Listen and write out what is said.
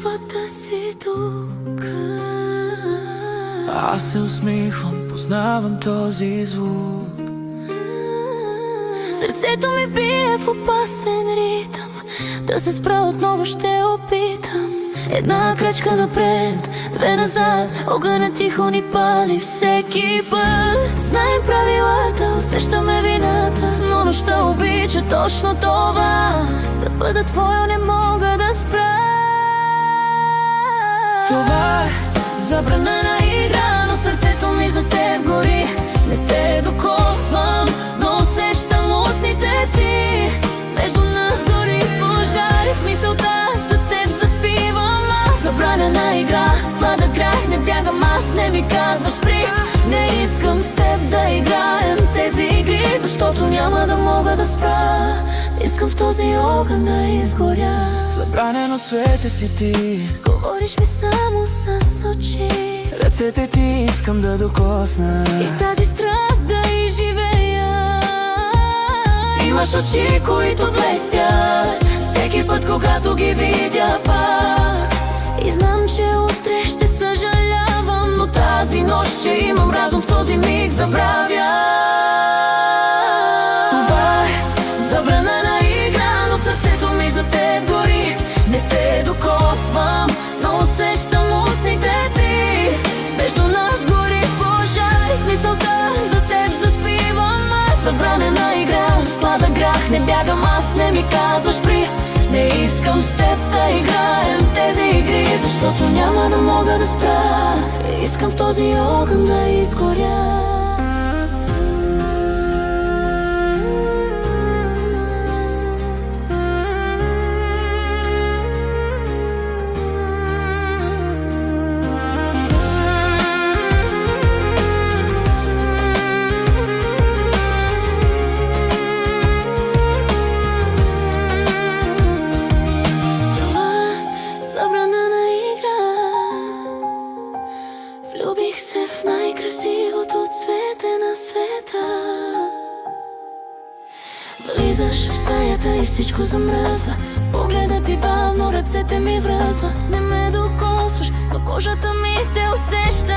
живота си тук. Аз се усмихвам, познавам този звук. Сърцето ми бие в опасен ритъм. Да се спра отново ще опитам. Една крачка напред, две назад. Огънят тихо ни пали всеки път. Знаем правилата, усещаме вината, но нощта обича точно това. Да бъда твоя не мога да спра. Това е забранена игра, но сърцето ми за теб гори. Не те докосвам, но усещам устните ти. Между нас гори пожар и смисълта за теб заспивам аз. Забранена игра, сладък грях, не бягам аз, не ми казваш спри. Не искам с теб да играем тези игри, защото няма да мога да спра. Искам в този огън да изгоря. забранен от света си ти. Говориш ми само с очи. Ръцете ти искам да докосна И тази страст да изживея. Имаш очи, които блестят всеки път, когато ги видя пак. И знам, че утре ще съжалявам, но тази нощ, че имам разум в този миг забравя. Това е забранена игра, но сърцето ми за теб гори. Не те докосвам, но усещам устните ти. Между нас гори пожар и смисълта за теб заспивам аз. Забранена игра, сладък грях, не бягам аз, не ми казваш при. Не искам с теб да играем тези игри, защото няма да мога да спра. Искам в този огън да изгоря. Влюбих се в най-красивото цвете на света. Влизаш в стаята и всичко замръзва. Погледът ти бавно, ръцете ми връзва. Не ме докосваш, но кожата ми те усеща.